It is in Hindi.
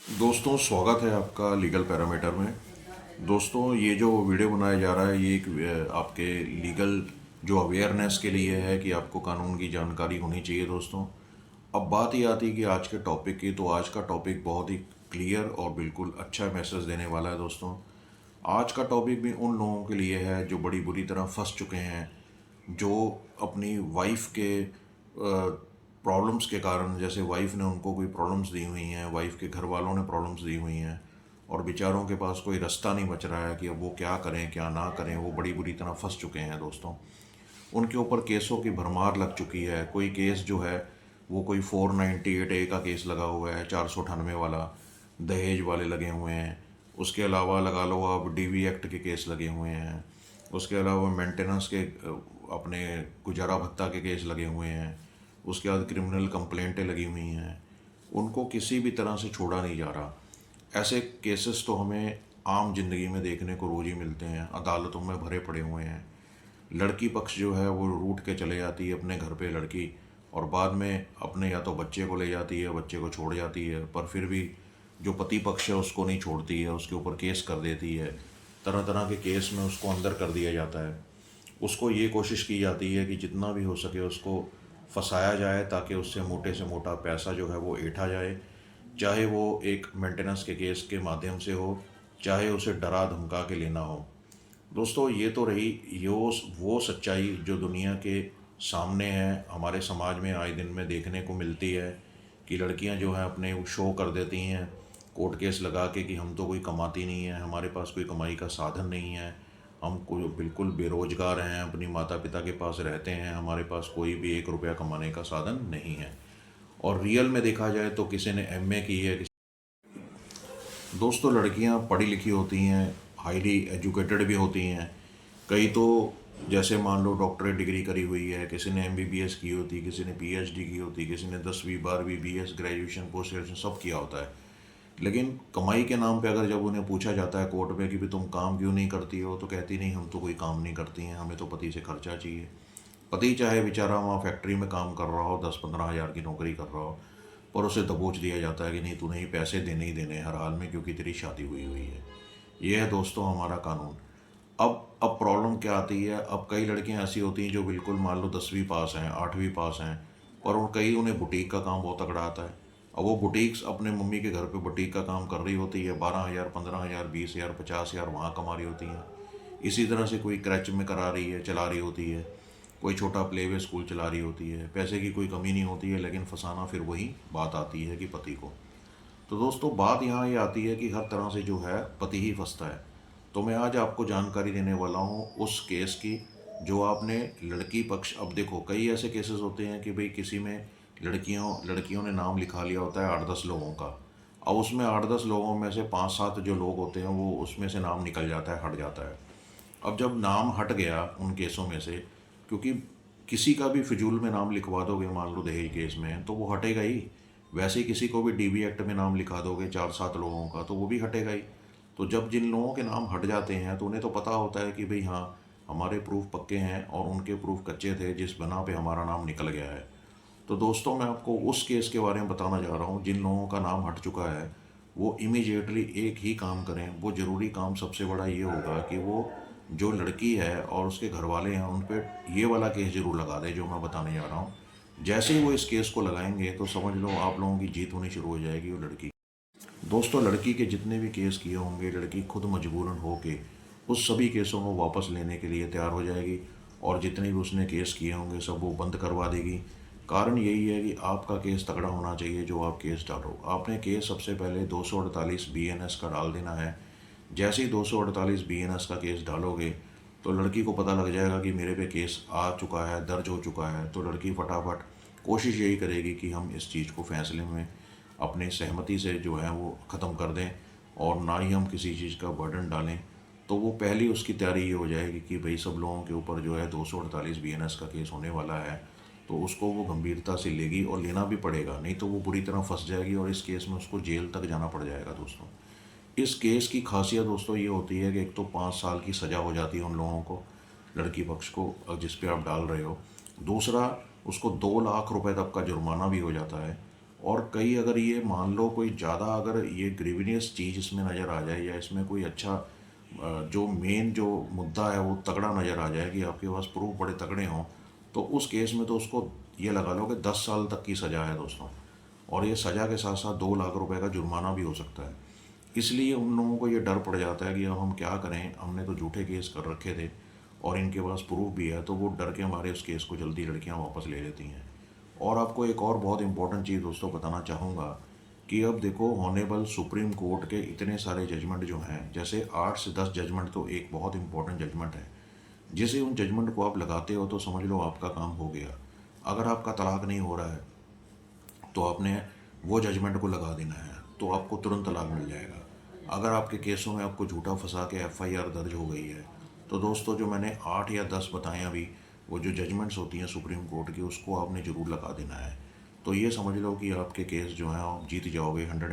दोस्तों, स्वागत है आपका लीगल पैरामीटर में। दोस्तों, ये जो वीडियो बनाया जा रहा है ये एक आपके लीगल जो अवेयरनेस के लिए है कि आपको कानून की जानकारी होनी चाहिए। दोस्तों, अब बात ये आती है कि आज के टॉपिक की, तो आज का टॉपिक बहुत ही क्लियर और बिल्कुल अच्छा मैसेज देने वाला है। दोस्तों, आज का टॉपिक भी उन लोगों के लिए है जो बड़ी बुरी तरह फंस चुके हैं, जो अपनी वाइफ के प्रॉब्लम्स के कारण, जैसे वाइफ ने उनको कोई प्रॉब्लम्स दी हुई हैं, वाइफ के घर वालों ने प्रॉब्लम्स दी हुई हैं और बेचारों के पास कोई रास्ता नहीं बच रहा है कि अब वो क्या करें क्या ना करें। वो बड़ी बुरी तरह फंस चुके हैं। दोस्तों, उनके ऊपर केसों की भरमार लग चुकी है। कोई केस जो है वो कोई 498A का केस लगा हुआ है, 498 वाला, दहेज वाले लगे हुए हैं। उसके अलावा लगा लो आप DV एक्ट के केस लगे हुए हैं। उसके अलावा मेंटेनेंस के अपने गुजारा भत्ता के केस लगे हुए हैं। उसके बाद क्रिमिनल कंप्लेंटें लगी हुई हैं। उनको किसी भी तरह से छोड़ा नहीं जा रहा। ऐसे केसेस तो हमें आम जिंदगी में देखने को रोज ही मिलते हैं, अदालतों में भरे पड़े हुए हैं। लड़की पक्ष जो है वो रूठ के चले जाती है अपने घर पे लड़की, और बाद में अपने या तो बच्चे को ले जाती है, बच्चे को छोड़ जाती है, पर फिर भी जो पति पक्ष है उसको नहीं छोड़ती है, उसके ऊपर केस कर देती है। तरह तरह के केस में उसको अंदर कर दिया जाता है। उसको ये कोशिश की जाती है कि जितना भी हो सके उसको फंसाया जाए ताकि उससे मोटे से मोटा पैसा जो है वो ऐंठा जाए, चाहे वो एक मेंटेनेंस के केस के माध्यम से हो, चाहे उसे डरा धमका के लेना हो। दोस्तों, ये तो रही यो वो सच्चाई जो दुनिया के सामने है, हमारे समाज में आए दिन में देखने को मिलती है कि लड़कियां जो हैं अपने शो कर देती हैं कोर्ट केस लगा के कि हम तो कोई कमाती नहीं है, हमारे पास कोई कमाई का साधन नहीं है, हम कोई बिल्कुल बेरोजगार हैं, अपनी माता पिता के पास रहते हैं, हमारे पास कोई भी 1 रुपया कमाने का साधन नहीं है। और रियल में देखा जाए तो किसी ने MA की है। दोस्तों, लड़कियां पढ़ी लिखी होती हैं, हाईली एजुकेटेड भी होती हैं। कई तो जैसे मान लो डॉक्टरेट डिग्री करी हुई है, किसी ने MBBS की होती, किसी ने PhD की होती, किसी ने 10वीं 12वीं BS ग्रेजुएशन पोस्ट ग्रेजुएशन सब किया होता है। लेकिन कमाई के नाम पे अगर जब उन्हें पूछा जाता है कोर्ट में कि भी तुम काम क्यों नहीं करती हो, तो कहती नहीं, हम तो कोई काम नहीं करती हैं, हमें तो पति से खर्चा चाहिए। पति चाहे बेचारा वहाँ फैक्ट्री में काम कर रहा हो, 10-15 हज़ार की नौकरी कर रहा हो, पर उसे दबोच दिया जाता है कि नहीं, तूने ही पैसे देने ही देने हर हाल में, क्योंकि तेरी शादी हुई हुई है। ये है दोस्तों हमारा कानून। अब प्रॉब्लम क्या आती है, अब कई लड़कियां ऐसी होती हैं जो बिल्कुल मान लो 10वीं पास हैं, 8वीं पास हैं, और उन्हें बुटीक का काम बहुत तगड़ा आता है। अब वो बुटीक्स अपने मम्मी के घर पे बुटीक का काम कर रही होती है, 12,000 15,000 20,000 50,000 वहाँ कमा रही होती हैं। इसी तरह से कोई क्रच में करा रही है, चला रही होती है, कोई छोटा प्ले वे स्कूल चला रही होती है। पैसे की कोई कमी नहीं होती है, लेकिन फंसाना फिर वही बात आती है कि पति को। तो दोस्तों, बात यहाँ ये आती है कि हर तरह से जो है पति ही फंसता है। तो मैं आज आपको जानकारी देने वाला हूँ उस केस की जो आपने लड़की पक्ष, अब देखो कई ऐसे केसेस होते हैं कि भाई किसी में लड़कियों ने नाम लिखा लिया होता है 8-10 लोगों का। अब उसमें 8-10 लोगों में से 5-7 जो लोग होते हैं वो उसमें से नाम निकल जाता है, हट जाता है। अब जब नाम हट गया उन केसों में से, क्योंकि किसी का भी फिजूल में नाम लिखवा दोगे मान लो दहेज केस में तो वो हटेगा ही। वैसे ही किसी को भी DV एक्ट में नाम लिखा दोगे 4-7 लोगों का तो वो भी हटेगा ही। तो जब जिन लोगों के नाम हट जाते हैं तो उन्हें तो पता होता है कि भाई हाँ, हमारे प्रूफ पक्के हैं और उनके प्रूफ कच्चे थे जिस बना पे हमारा नाम निकल गया है। तो दोस्तों, मैं आपको उस केस के बारे में बताना जा रहा हूँ। जिन लोगों का नाम हट चुका है वो इमीडिएटली एक ही काम करें। वो ज़रूरी काम सबसे बड़ा ये होगा कि वो जो लड़की है और उसके घर वाले हैं उन पर ये वाला केस ज़रूर लगा दें जो मैं बताने जा रहा हूँ। जैसे ही वो इस केस को लगाएंगे तो समझ लो आप लोगों की जीत होनी शुरू हो जाएगी वो लड़की। दोस्तों, लड़की के जितने भी केस किए होंगे लड़की खुद मजबूरन हो के उस सभी केसों को वापस लेने के लिए तैयार हो जाएगी, और जितने भी उसने केस किए होंगे सब वो बंद करवा देगी। कारण यही है कि आपका केस तगड़ा होना चाहिए जो आप केस डालो। आपने केस सबसे पहले 248 BNS का डाल देना है। जैसे ही 248 BNS का केस डालोगे तो लड़की को पता लग जाएगा कि मेरे पे केस आ चुका है, दर्ज हो चुका है। तो लड़की फटाफट कोशिश यही करेगी कि हम इस चीज़ को फैसले में अपने सहमति से जो है वो ख़त्म कर दें, और ना ही हम किसी चीज़ का बर्डन डालें। तो वो पहली उसकी तैयारी ये हो जाएगी कि भाई सब लोगों के ऊपर जो है 248 BNS का केस होने वाला है, तो उसको वो गंभीरता से लेगी और लेना भी पड़ेगा, नहीं तो वो बुरी तरह फंस जाएगी और इस केस में उसको जेल तक जाना पड़ जाएगा। दोस्तों, इस केस की खासियत दोस्तों ये होती है कि एक तो 5 साल की सज़ा हो जाती है उन लोगों को, लड़की पक्ष को जिस पे आप डाल रहे हो। दूसरा, उसको 2 लाख रुपए तक का जुर्माना भी हो जाता है। और कई अगर ये मान लो कोई ज़्यादा अगर ये ग्रीवियस चीज़ इसमें नज़र आ जाए, या इसमें कोई अच्छा जो मेन जो मुद्दा है वो तगड़ा नज़र आ जाए कि आपके पास प्रूफ बड़े तगड़े हों, तो उस केस में तो उसको ये लगा लो कि 10 साल तक की सज़ा है दोस्तों। और ये सज़ा के साथ साथ 2 लाख रुपए का जुर्माना भी हो सकता है। इसलिए उन लोगों को ये डर पड़ जाता है कि अब हम क्या करें, हमने तो झूठे केस कर रखे थे और इनके पास प्रूफ भी है, तो वो डर के हमारे उस केस को जल्दी लड़कियां वापस ले लेती हैं। और आपको एक और बहुत इंपॉर्टेंट चीज़ दोस्तों बताना चाहूँगा कि अब देखो ऑनेबल सुप्रीम कोर्ट के इतने सारे जजमेंट जो हैं, जैसे 8 से 10 जजमेंट तो एक बहुत इंपॉर्टेंट जजमेंट है। जैसे उन जजमेंट को आप लगाते हो तो समझ लो आपका काम हो गया। अगर आपका तलाक नहीं हो रहा है तो आपने वो जजमेंट को लगा देना है, तो आपको तुरंत तलाक मिल जाएगा। अगर आपके केसों में आपको झूठा फंसा के एफआईआर दर्ज हो गई है, तो दोस्तों जो मैंने 8 या 10 बताएं अभी, वो जो जजमेंट्स होती हैं सुप्रीम कोर्ट की, उसको आपने ज़रूर लगा देना है। तो ये समझ लो कि आपके केस जो हैं आप जीत जाओगे 100।